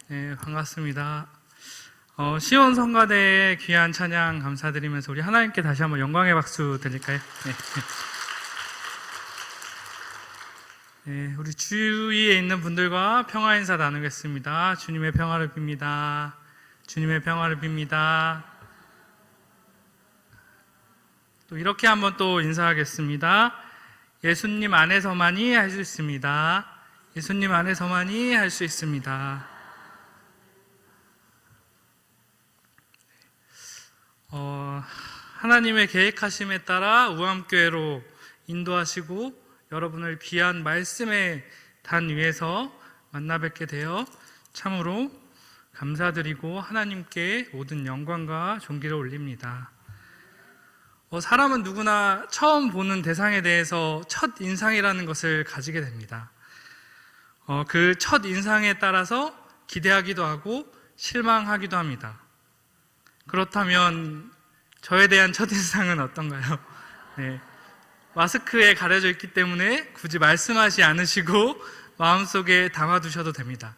네, 반갑습니다. 시온 성가대의 귀한 찬양 감사드리면서 우리 하나님께 다시 한번 영광의 박수 드릴까요? 네, 우리 주위에 있는 분들과 평화 인사 나누겠습니다. 주님의 평화를 빕니다. 주님의 평화를 빕니다. 또 이렇게 한번 또 인사하겠습니다. 예수님 안에서만이 할 수 있습니다. 예수님 안에서만이 할 수 있습니다. 하나님의 계획하심에 따라 우암교회로 인도하시고 여러분을 귀한 말씀의 단 위에서 만나 뵙게 되어 참으로 감사드리고 하나님께 모든 영광과 존귀를 올립니다. 사람은 누구나 처음 보는 대상에 대해서 첫 인상이라는 것을 가지게 됩니다. 그 첫 인상에 따라서 기대하기도 하고 실망하기도 합니다. 그렇다면 저에 대한 첫인상은 어떤가요? 네. 마스크에 가려져 있기 때문에 굳이 말씀하지 않으시고 마음속에 담아두셔도 됩니다.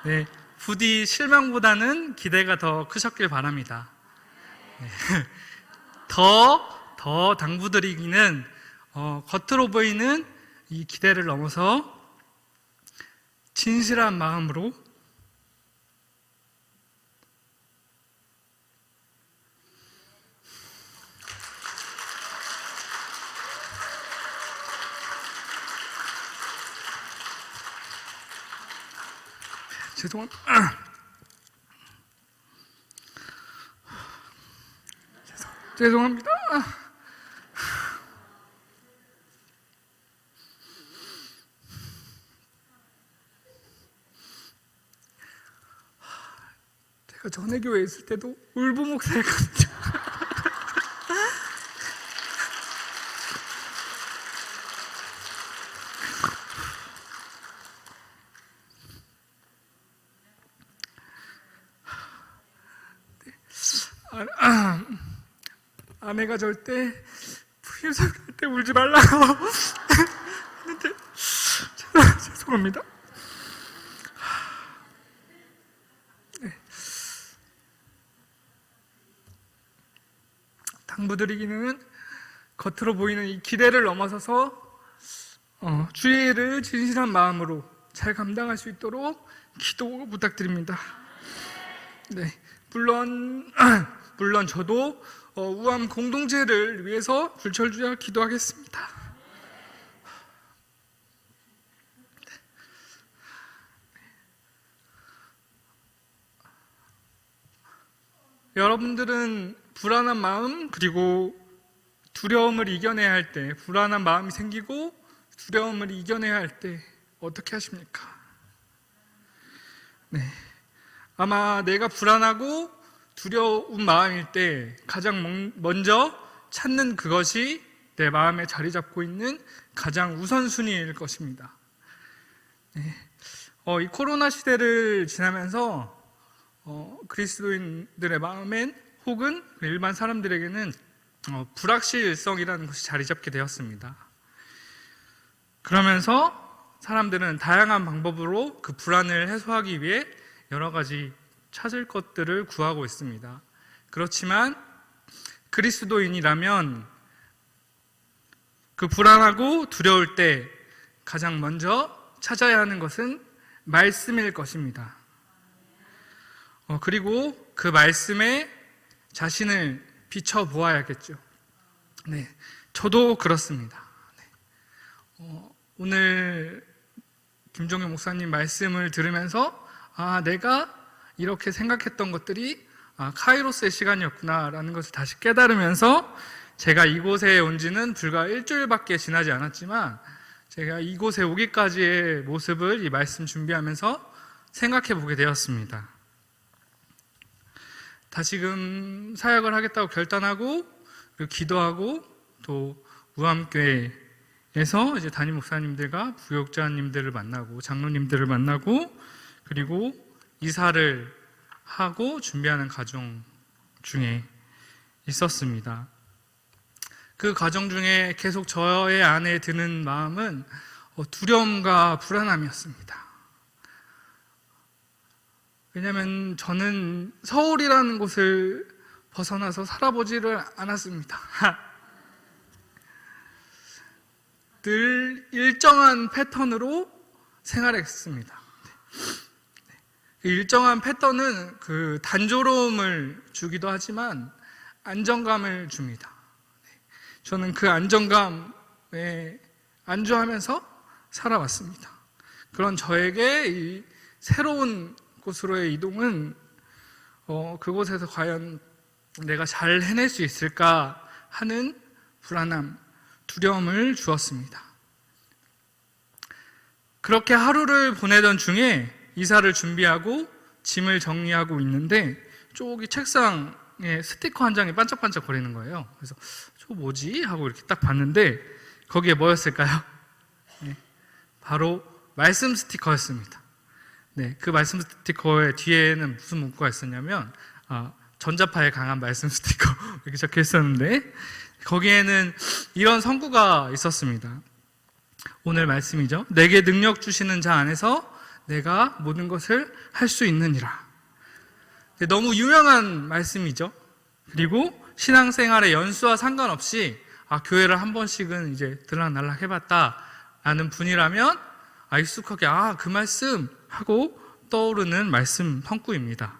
네. 부디 실망보다는 기대가 더 크셨길 바랍니다. 네. 더 당부드리기는 겉으로 보이는 이 기대를 넘어서 진실한 마음으로 죄송합니다. 제가 전에 교회에 있을 때도 울보 목사였거든요. 아내가 절대 부인상 때 울지 말라고 했는데 죄송합니다. 네. 당부드리기는 겉으로 보이는 이 기대를 넘어서서 주의 일을 진실한 마음으로 잘 감당할 수 있도록 기도 부탁드립니다. 네, 물론 저도 우암 공동체를 위해서 불철주야 기도하겠습니다. 여러분들은 불안한 마음 그리고 두려움을 이겨내야 할 때, 불안한 마음이 생기고 두려움을 이겨내야 할 때 어떻게 하십니까? 네, 아마 내가 불안하고 두려운 마음일 때 가장 먼저 찾는 그것이 내 마음에 자리 잡고 있는 가장 우선순위일 것입니다. 네. 이 코로나 시대를 지나면서 그리스도인들의 마음엔 혹은 일반 사람들에게는 불확실성이라는 것이 자리 잡게 되었습니다. 그러면서 사람들은 다양한 방법으로 그 불안을 해소하기 위해 여러 가지 찾을 것들을 구하고 있습니다. 그렇지만 그리스도인이라면 그 불안하고 두려울 때 가장 먼저 찾아야 하는 것은 말씀일 것입니다. 그리고 그 말씀에 자신을 비춰보아야겠죠. 네, 저도 그렇습니다. 네. 오늘 김종현 목사님 말씀을 들으면서 내가 이렇게 생각했던 것들이 카이로스의 시간이었구나라는 것을 다시 깨달으면서 제가 이곳에 온 지는 불과 일주일밖에 지나지 않았지만 제가 이곳에 오기까지의 모습을 이 말씀 준비하면서 생각해 보게 되었습니다. 다시금 사역을 하겠다고 결단하고 그리고 기도하고 또 우암교회에서 이제 담임 목사님들과 부역자님들을 만나고 장로님들을 만나고 그리고 이사를 하고 준비하는 과정 중에 있었습니다. 그 과정 중에 계속 저의 안에 드는 마음은 두려움과 불안함이었습니다. 왜냐하면 저는 서울이라는 곳을 벗어나서 살아보지를 않았습니다. 늘 일정한 패턴으로 생활했습니다. 일정한 패턴은 그 단조로움을 주기도 하지만 안정감을 줍니다. 저는 그 안정감에 안주하면서 살아왔습니다. 그런 저에게 이 새로운 곳으로의 이동은 그곳에서 과연 내가 잘 해낼 수 있을까 하는 불안함, 두려움을 주었습니다. 그렇게 하루를 보내던 중에 이사를 준비하고 짐을 정리하고 있는데 저기 책상에 스티커 한 장이 반짝반짝 거리는 거예요. 그래서 저거 뭐지? 하고 이렇게 딱 봤는데 거기에 뭐였을까요? 네, 바로 말씀 스티커였습니다. 네, 그 말씀 스티커의 뒤에는 무슨 문구가 있었냐면 전자파에 강한 말씀 스티커 이렇게 적혀 있었는데 거기에는 이런 성구가 있었습니다. 오늘 말씀이죠. 내게 능력 주시는 자 안에서 내가 모든 것을 할 수 있느니라. 너무 유명한 말씀이죠. 그리고 신앙생활의 연수와 상관없이 교회를 한 번씩은 이제 들락날락 해봤다라는 분이라면 익숙하게 그 말씀 하고 떠오르는 말씀 성구입니다.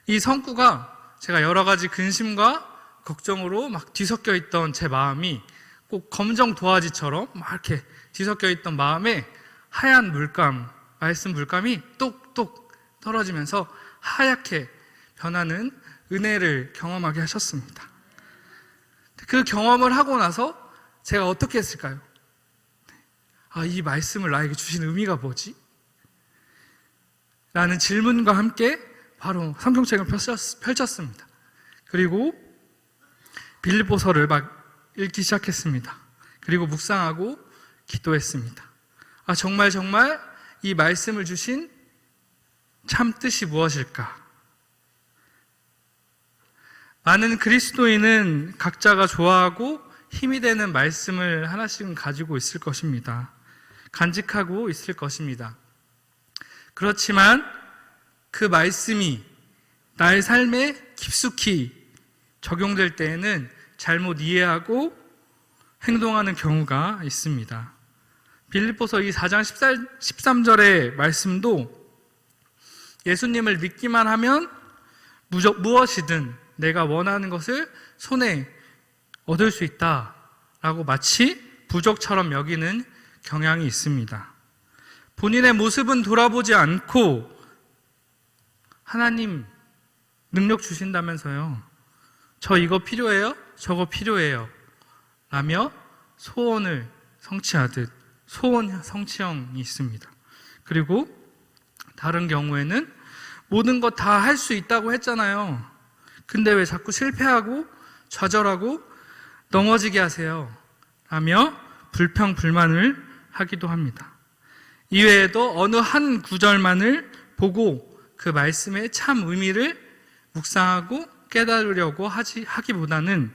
이 성구가 제가 여러 가지 근심과 걱정으로 막 뒤섞여 있던 제 마음이 꼭 검정 도화지처럼 막 이렇게 뒤섞여 있던 마음에 하얀 물감, 말씀 물감이 똑똑 떨어지면서 하얗게 변하는 은혜를 경험하게 하셨습니다. 그 경험을 하고 나서 제가 어떻게 했을까요? 이 말씀을 나에게 주신 의미가 뭐지? 라는 질문과 함께 바로 성경책을 펼쳤습니다. 그리고 빌립보서를 막 읽기 시작했습니다. 그리고 묵상하고 기도했습니다. 정말 이 말씀을 주신 참 뜻이 무엇일까? 많은 그리스도인은 각자가 좋아하고 힘이 되는 말씀을 하나씩은 가지고 있을 것입니다. 간직하고 있을 것입니다. 그렇지만 그 말씀이 나의 삶에 깊숙이 적용될 때에는 잘못 이해하고 행동하는 경우가 있습니다. 빌립보서 이 4장 13절의 말씀도 예수님을 믿기만 하면 무엇이든 내가 원하는 것을 손에 얻을 수 있다라고 마치 부족처럼 여기는 경향이 있습니다. 본인의 모습은 돌아보지 않고 하나님 능력 주신다면서요. 저 이거 필요해요? 저거 필요해요. 라며 소원을 성취하듯 소원 성취형이 있습니다. 그리고 다른 경우에는 모든 것 다 할 수 있다고 했잖아요. 근데 왜 자꾸 실패하고 좌절하고 넘어지게 하세요? 라며 불평불만을 하기도 합니다. 이외에도 어느 한 구절만을 보고 그 말씀의 참 의미를 묵상하고 깨달으려고 하기보다는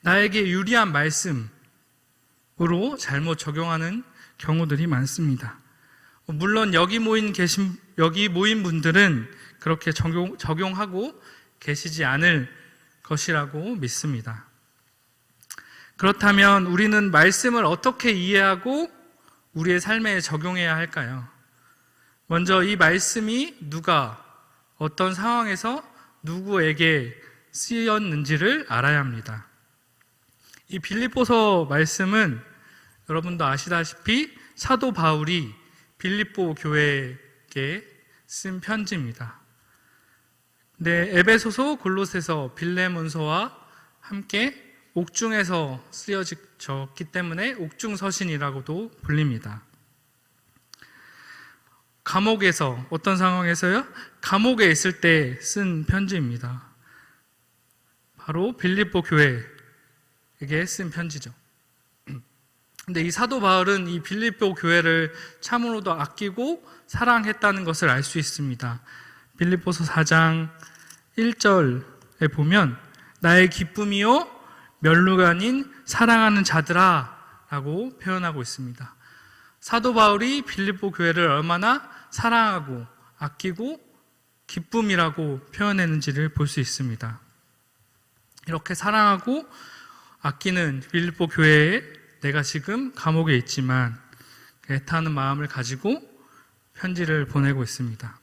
나에게 유리한 말씀으로 잘못 적용하는 경우들이 많습니다. 물론 여기 모인 분들은 그렇게 적용하고 계시지 않을 것이라고 믿습니다. 그렇다면 우리는 말씀을 어떻게 이해하고 우리의 삶에 적용해야 할까요? 먼저 이 말씀이 누가 어떤 상황에서 누구에게 쓰였는지를 알아야 합니다. 이 빌립보서 말씀은 여러분도 아시다시피 사도 바울이 빌립보 교회에게 쓴 편지입니다. 네, 에베소서, 골로새서, 빌레몬서와 함께 옥중에서 쓰여졌기 때문에 옥중서신이라고도 불립니다. 감옥에서, 어떤 상황에서요? 감옥에 있을 때 쓴 편지입니다. 바로 빌립보 교회에게 쓴 편지죠. 근데 이 사도 바울은 이 빌립보 교회를 참으로도 아끼고 사랑했다는 것을 알 수 있습니다. 빌립보서 4장 1절에 보면 나의 기쁨이요 멸루가 아닌 사랑하는 자들아 라고 표현하고 있습니다. 사도 바울이 빌립보 교회를 얼마나 사랑하고 아끼고 기쁨이라고 표현했는지를 볼 수 있습니다. 이렇게 사랑하고 아끼는 빌립보 교회에 내가 지금 감옥에 있지만 애타는 마음을 가지고 편지를 보내고 있습니다.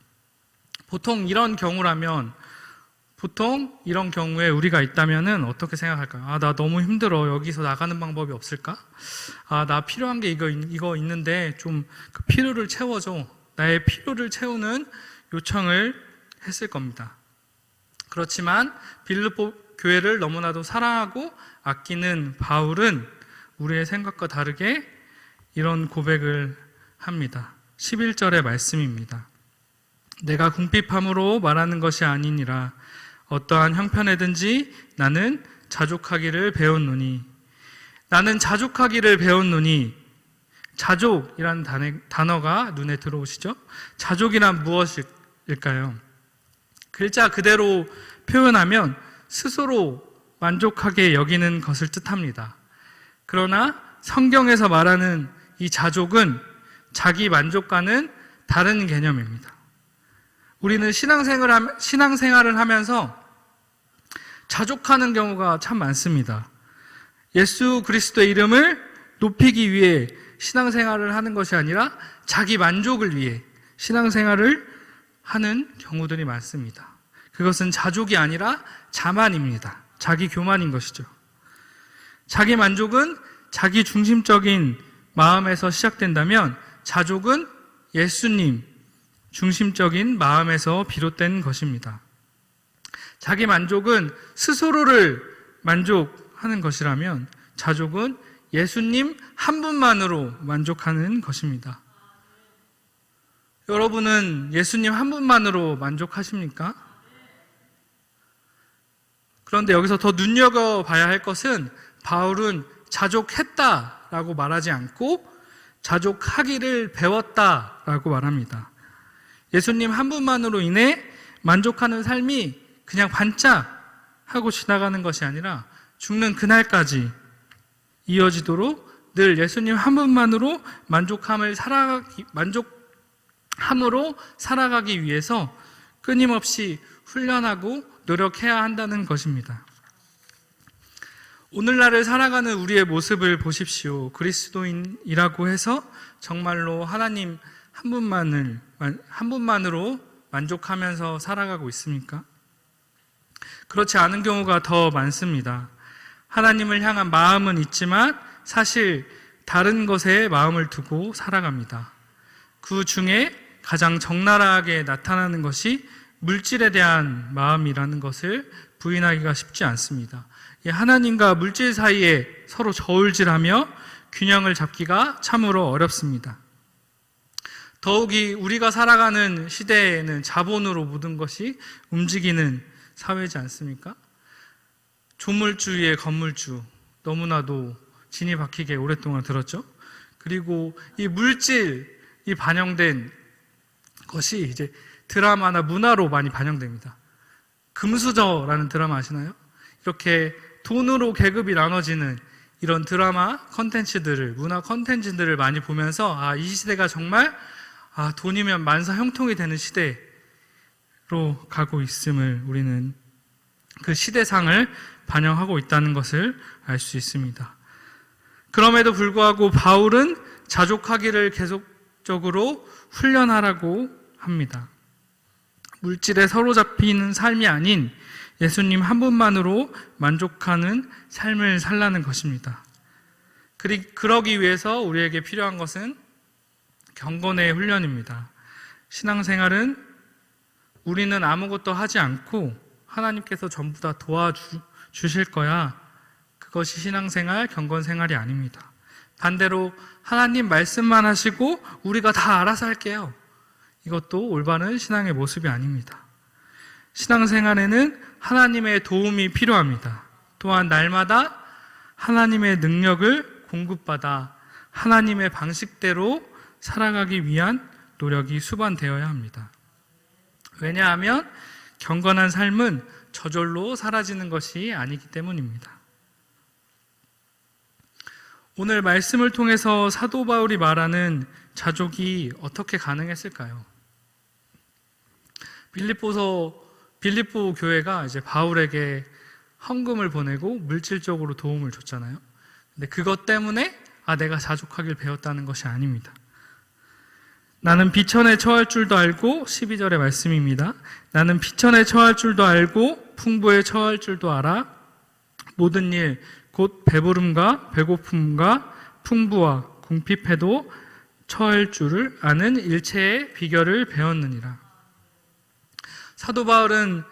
보통 이런 경우에 우리가 있다면은 어떻게 생각할까요? 나 너무 힘들어. 여기서 나가는 방법이 없을까? 나 필요한 게 이거 있는데 좀 그 필요를 채워줘. 나의 필요를 채우는 요청을 했을 겁니다. 그렇지만 빌립보 교회를 너무나도 사랑하고 아끼는 바울은 우리의 생각과 다르게 이런 고백을 합니다. 11절의 말씀입니다. 내가 궁핍함으로 말하는 것이 아니니라. 어떠한 형편에든지 나는 자족하기를 배웠노니. 나는 자족하기를 배웠노니. 자족이라는 단어가 눈에 들어오시죠? 자족이란 무엇일까요? 글자 그대로 표현하면 스스로 만족하게 여기는 것을 뜻합니다. 그러나 성경에서 말하는 이 자족은 자기 만족과는 다른 개념입니다. 우리는 신앙생활을 하면서 자족하는 경우가 참 많습니다. 예수 그리스도의 이름을 높이기 위해 신앙생활을 하는 것이 아니라 자기 만족을 위해 신앙생활을 하는 경우들이 많습니다. 그것은 자족이 아니라 자만입니다. 자기 교만인 것이죠. 자기 만족은 자기 중심적인 마음에서 시작된다면 자족은 예수님 중심적인 마음에서 비롯된 것입니다. 자기 만족은 스스로를 만족하는 것이라면 자족은 예수님 한 분만으로 만족하는 것입니다. 여러분은 예수님 한 분만으로 만족하십니까? 그런데 여기서 더 눈여겨봐야 할 것은 바울은 자족했다라고 말하지 않고 자족하기를 배웠다라고 말합니다. 예수님 한 분만으로 인해 만족하는 삶이 그냥 반짝하고 지나가는 것이 아니라 죽는 그날까지 이어지도록 늘 예수님 한 분만으로 만족함으로 살아가기 위해서 끊임없이 훈련하고 노력해야 한다는 것입니다. 오늘날을 살아가는 우리의 모습을 보십시오. 그리스도인이라고 해서 정말로 하나님 한 분만으로 만족하면서 살아가고 있습니까? 그렇지 않은 경우가 더 많습니다. 하나님을 향한 마음은 있지만 사실 다른 것에 마음을 두고 살아갑니다. 그 중에 가장 적나라하게 나타나는 것이 물질에 대한 마음이라는 것을 부인하기가 쉽지 않습니다. 하나님과 물질 사이에 서로 저울질하며 균형을 잡기가 참으로 어렵습니다. 더욱이 우리가 살아가는 시대에는 자본으로 모든 것이 움직이는 사회지 않습니까? 조물주의 건물주, 너무나도 진이 박히게 오랫동안 들었죠. 그리고 이 물질이 반영된 것이 이제 드라마나 문화로 많이 반영됩니다. 금수저라는 드라마 아시나요? 이렇게 돈으로 계급이 나눠지는 이런 드라마 컨텐츠들을, 문화 컨텐츠들을 많이 보면서 이 시대가 정말 돈이면 만사 형통이 되는 시대로 가고 있음을 우리는 그 시대상을 반영하고 있다는 것을 알 수 있습니다. 그럼에도 불구하고 바울은 자족하기를 계속적으로 훈련하라고 합니다. 물질에 사로잡히는 삶이 아닌 예수님 한 분만으로 만족하는 삶을 살라는 것입니다. 그러기 위해서 우리에게 필요한 것은 경건의 훈련입니다. 신앙생활은 우리는 아무것도 하지 않고 하나님께서 전부 다 도와주실 거야. 그것이 신앙생활, 경건생활이 아닙니다. 반대로 하나님 말씀만 하시고 우리가 다 알아서 할게요. 이것도 올바른 신앙의 모습이 아닙니다. 신앙생활에는 하나님의 도움이 필요합니다. 또한 날마다 하나님의 능력을 공급받아 하나님의 방식대로 살아가기 위한 노력이 수반되어야 합니다. 왜냐하면 경건한 삶은 저절로 사라지는 것이 아니기 때문입니다. 오늘 말씀을 통해서 사도 바울이 말하는 자족이 어떻게 가능했을까요? 빌립보 교회가 이제 바울에게 헌금을 보내고 물질적으로 도움을 줬잖아요. 근데 그것 때문에 내가 자족하길 배웠다는 것이 아닙니다. 나는 비천에 처할 줄도 알고, 12절의 말씀입니다. 나는 비천에 처할 줄도 알고 풍부에 처할 줄도 알아. 모든 일 곧 배부름과 배고픔과 풍부와 궁핍해도 처할 줄을 아는 일체의 비결을 배웠느니라. 사도 바울은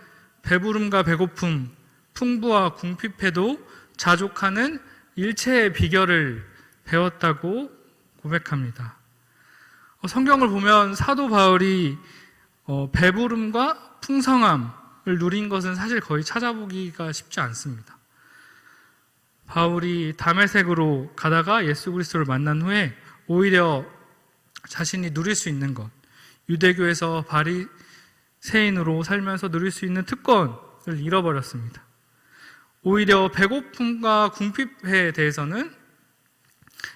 배부름과 배고픔, 풍부와 궁핍해도 자족하는 일체의 비결을 배웠다고 고백합니다. 성경을 보면 사도 바울이 배부름과 풍성함을 누린 것은 사실 거의 찾아보기가 쉽지 않습니다. 바울이 다메섹으로 가다가 예수 그리스도를 만난 후에 오히려 자신이 누릴 수 있는 것, 유대교에서 바리새인으로 살면서 누릴 수 있는 특권을 잃어버렸습니다. 오히려 배고픔과 궁핍에 대해서는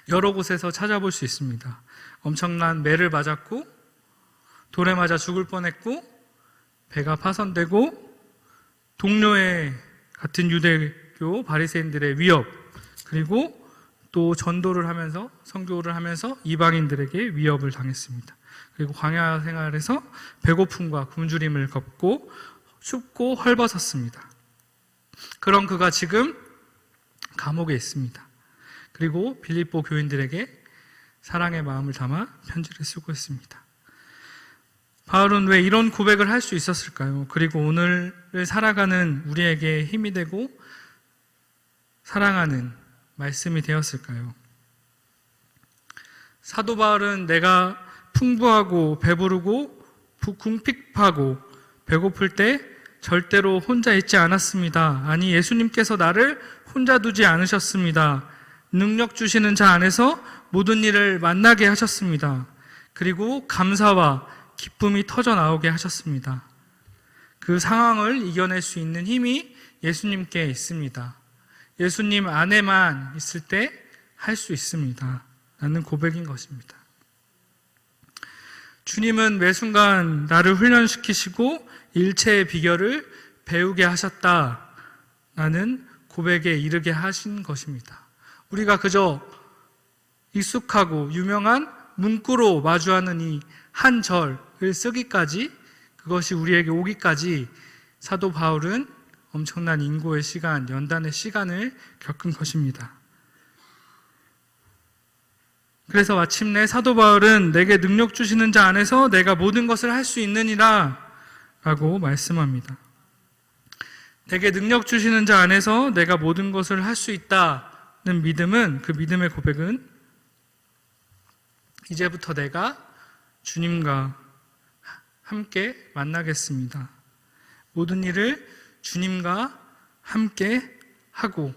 여러 곳에서 찾아볼 수 있습니다. 엄청난 매를 맞았고, 돌에 맞아 죽을 뻔했고, 배가 파손되고, 동료의 같은 유대교 바리새인들의 위협, 그리고 또 전도를 하면서, 선교를 하면서 이방인들에게 위협을 당했습니다. 그리고 광야 생활에서 배고픔과 굶주림을 겪고 춥고 헐벗었습니다. 그런 그가 지금 감옥에 있습니다. 그리고 빌립보 교인들에게 사랑의 마음을 담아 편지를 쓰고 있습니다. 바울은 왜 이런 고백을 할 수 있었을까요? 그리고 오늘을 살아가는 우리에게 힘이 되고 사랑하는 말씀이 되었을까요? 사도 바울은 내가 풍부하고 배부르고 궁핍하고 배고플 때 절대로 혼자 있지 않았습니다. 아니, 예수님께서 나를 혼자 두지 않으셨습니다. 능력 주시는 자 안에서 모든 일을 만나게 하셨습니다. 그리고 감사와 기쁨이 터져 나오게 하셨습니다. 그 상황을 이겨낼 수 있는 힘이 예수님께 있습니다. 예수님 안에만 있을 때 할 수 있습니다. 라는 고백인 것입니다. 주님은 매 순간 나를 훈련시키시고 일체의 비결을 배우게 하셨다라는 고백에 이르게 하신 것입니다. 우리가 그저 익숙하고 유명한 문구로 마주하는 이 한 절을 쓰기까지, 그것이 우리에게 오기까지 사도 바울은 엄청난 인고의 시간, 연단의 시간을 겪은 것입니다. 그래서 마침내 사도 바울은 내게 능력 주시는 자 안에서 내가 모든 것을 할 수 있느니라 라고 말씀합니다. 내게 능력 주시는 자 안에서 내가 모든 것을 할 수 있다는 믿음은, 그 믿음의 고백은 이제부터 내가 주님과 함께 만나겠습니다. 모든 일을 주님과 함께 하고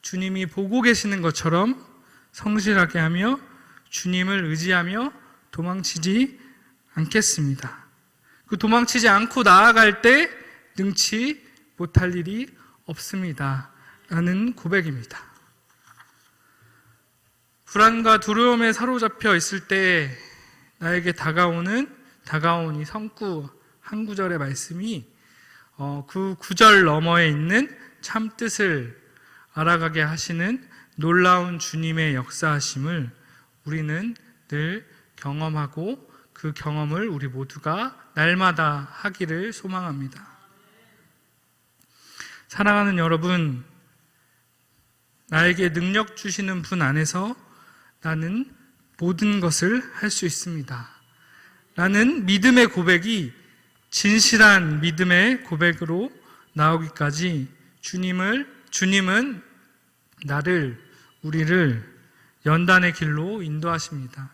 주님이 보고 계시는 것처럼 성실하게 하며 주님을 의지하며 도망치지 않겠습니다. 그 도망치지 않고 나아갈 때 능치 못할 일이 없습니다. 라는 고백입니다. 불안과 두려움에 사로잡혀 있을 때 나에게 다가온 이 성구 한 구절의 말씀이 그 구절 너머에 있는 참뜻을 알아가게 하시는 놀라운 주님의 역사하심을 우리는 늘 경험하고 그 경험을 우리 모두가 날마다 하기를 소망합니다. 사랑하는 여러분, 나에게 능력 주시는 분 안에서 나는 모든 것을 할 수 있습니다. 라는 믿음의 고백이 진실한 믿음의 고백으로 나오기까지 주님은 우리를 연단의 길로 인도하십니다.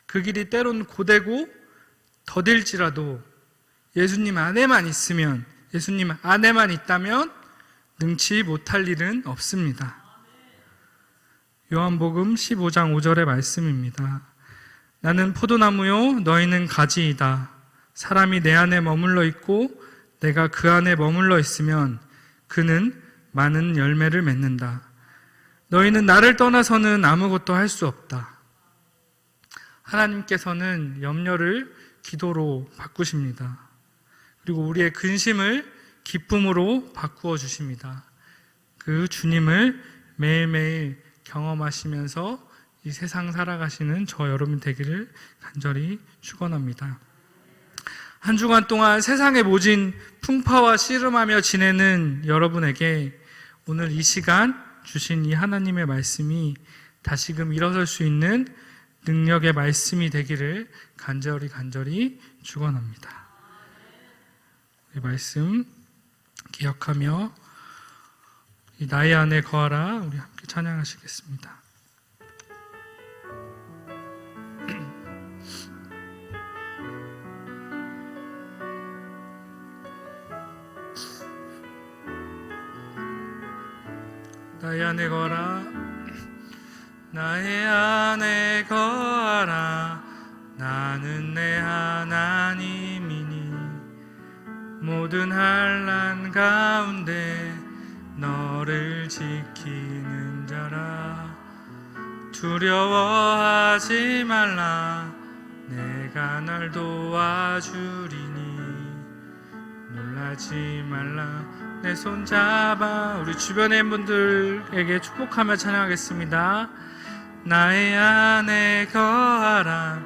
그 길이 때론 고되고 더딜지라도 예수님 안에만 있으면, 예수님 안에만 있다면 능치 못할 일은 없습니다. 요한복음 15장 5절의 말씀입니다. 나는 포도나무요 너희는 가지이다. 사람이 내 안에 머물러 있고 내가 그 안에 머물러 있으면 그는 많은 열매를 맺는다. 너희는 나를 떠나서는 아무것도 할 수 없다. 하나님께서는 염려를 기도로 바꾸십니다. 그리고 우리의 근심을 기쁨으로 바꾸어 주십니다. 그 주님을 매일매일 경험하시면서 이 세상 살아가시는 저 여러분 되기를 간절히 축원합니다. 한 주간 동안 세상의 모진 풍파와 씨름하며 지내는 여러분에게 오늘 이 시간 주신 이 하나님의 말씀이 다시금 일어설 수 있는 능력의 말씀이 되기를 간절히 축원합니다. 이 말씀 기억하며 이 나의 안에 거하라 우리 함께 찬양하시겠습니다. 나의 안에 거하라 나의 안에 거하라 나는 내 하나님이니 모든 환난 가운데 너를 지키는 자라 두려워하지 말라 내가 널 도와주리니 놀라지 말라 내 손 잡아 우리 주변의 분들에게 축복하며 찬양하겠습니다. 나의 안에 거하라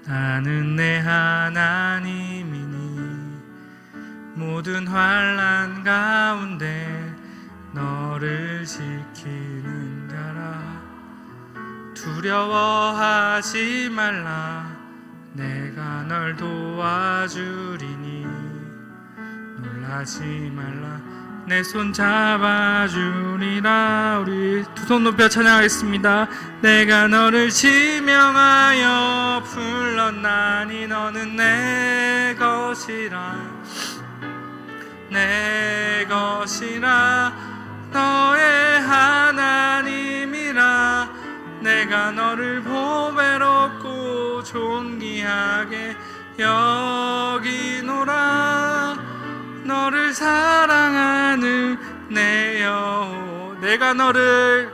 나는 내 하나님이니 모든 환난 가운데 너를 지키는 자라 두려워하지 말라 내가 널 도와주리니 놀라지 말라 내 손 잡아주리라 우리 두 손 높여 찬양하겠습니다. 내가 너를 지명하여 불렀나니 너는 내 것이라 내 것이라 너의 하나님이라 내가 너를 보배롭고 존귀하게 여기노라 너를 사랑하는 내 여호 내가 너를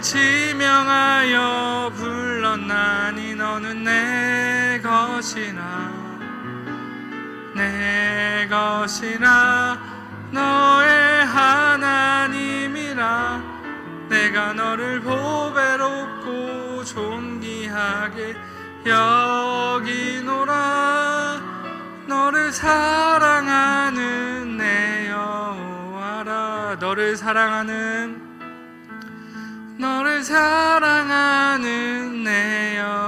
지명하여 불렀나니 너는 내 것이라 내 것이라 너의 하나님이라 내가 너를 보배롭고 존귀하게 여기노라 너를 사랑하는 내 여호와라 너를 사랑하는 내 여호와라